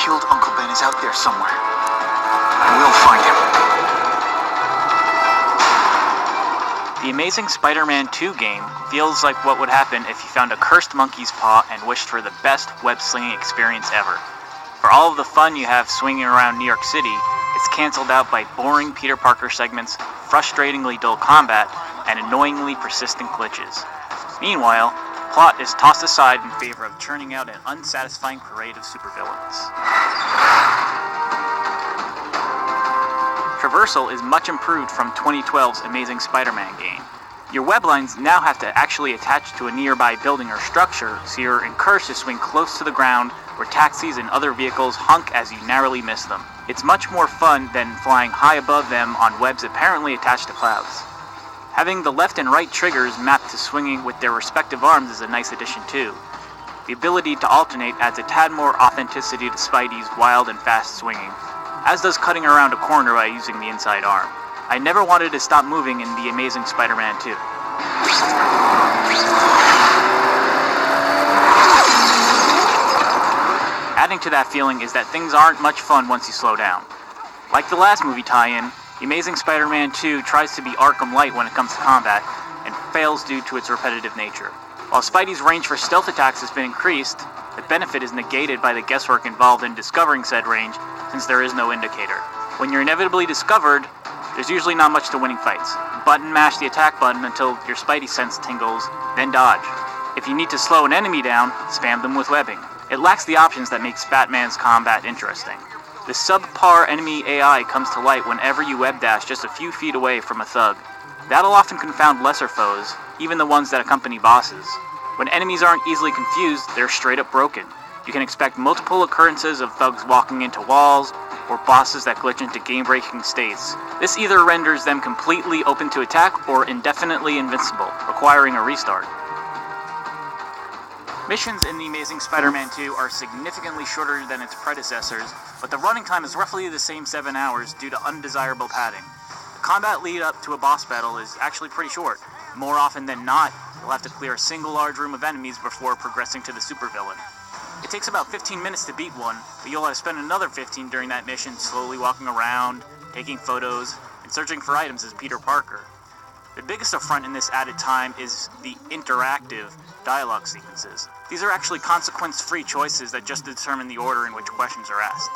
killed Uncle Ben is out there somewhere. And we'll find him. The Amazing Spider-Man 2 game feels like what would happen if you found a cursed monkey's paw and wished for the best web-slinging experience ever. For all of the fun you have swinging around New York City, it's cancelled out by boring Peter Parker segments, frustratingly dull combat, and annoyingly persistent glitches. Meanwhile, plot is tossed aside in favor of churning out an unsatisfying parade of supervillains. Traversal is much improved from 2012's Amazing Spider-Man game. Your web lines now have to actually attach to a nearby building or structure, so you're encouraged to swing close to the ground where taxis and other vehicles honk as you narrowly miss them. It's much more fun than flying high above them on webs apparently attached to clouds. Having the left and right triggers mapped to swinging with their respective arms is a nice addition too. The ability to alternate adds a tad more authenticity to Spidey's wild and fast swinging, as does cutting around a corner by using the inside arm. I never wanted to stop moving in The Amazing Spider-Man 2. Adding to that feeling is that things aren't much fun once you slow down. Like the last movie tie-in, The Amazing Spider-Man 2 tries to be Arkham Light when it comes to combat, and fails due to its repetitive nature. While Spidey's range for stealth attacks has been increased, the benefit is negated by the guesswork involved in discovering said range, since there is no indicator. When you're inevitably discovered, there's usually not much to winning fights. Button mash the attack button until your Spidey sense tingles, then dodge. If you need to slow an enemy down, spam them with webbing. It lacks the options that makes Batman's combat interesting. The subpar enemy AI comes to light whenever you web dash just a few feet away from a thug. That'll often confound lesser foes, even the ones that accompany bosses. When enemies aren't easily confused, they're straight up broken. You can expect multiple occurrences of thugs walking into walls, or bosses that glitch into game-breaking states. This either renders them completely open to attack or indefinitely invincible, requiring a restart. Missions in The Amazing Spider-Man 2 are significantly shorter than its predecessors, but the running time is roughly the same 7 hours due to undesirable padding. The combat lead up to a boss battle is actually pretty short. More often than not, you'll have to clear a single large room of enemies before progressing to the supervillain. It takes about 15 minutes to beat one, but you'll have to spend another 15 during that mission slowly walking around, taking photos, and searching for items as Peter Parker. The biggest affront in this added time is the interactive dialogue sequences. These are actually consequence-free choices that just determine the order in which questions are asked.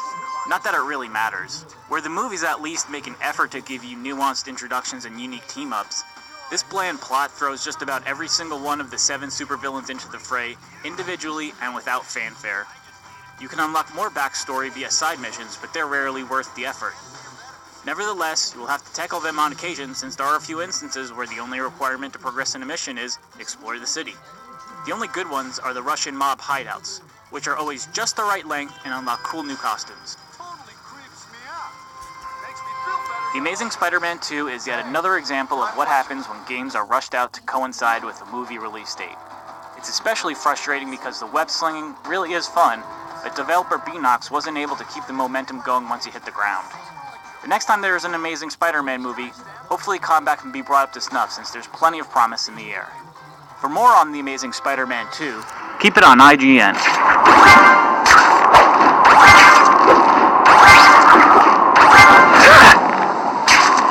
Not that it really matters. Where the movies at least make an effort to give you nuanced introductions and unique team-ups, this bland plot throws just about every single one of the 7 supervillains into the fray, individually and without fanfare. You can unlock more backstory via side missions, but they're rarely worth the effort. Nevertheless, you will have to tackle them on occasion, since there are a few instances where the only requirement to progress in a mission is explore the city. The only good ones are the Russian mob hideouts, which are always just the right length and unlock cool new costumes. The Amazing Spider-Man 2 is yet another example of what happens when games are rushed out to coincide with a movie release date. It's especially frustrating because the web slinging really is fun, but developer Beanox wasn't able to keep the momentum going once he hit the ground. The next time there is an Amazing Spider-Man movie, hopefully combat can be brought up to snuff, since there's plenty of promise in the air. For more on The Amazing Spider-Man 2, keep it on IGN.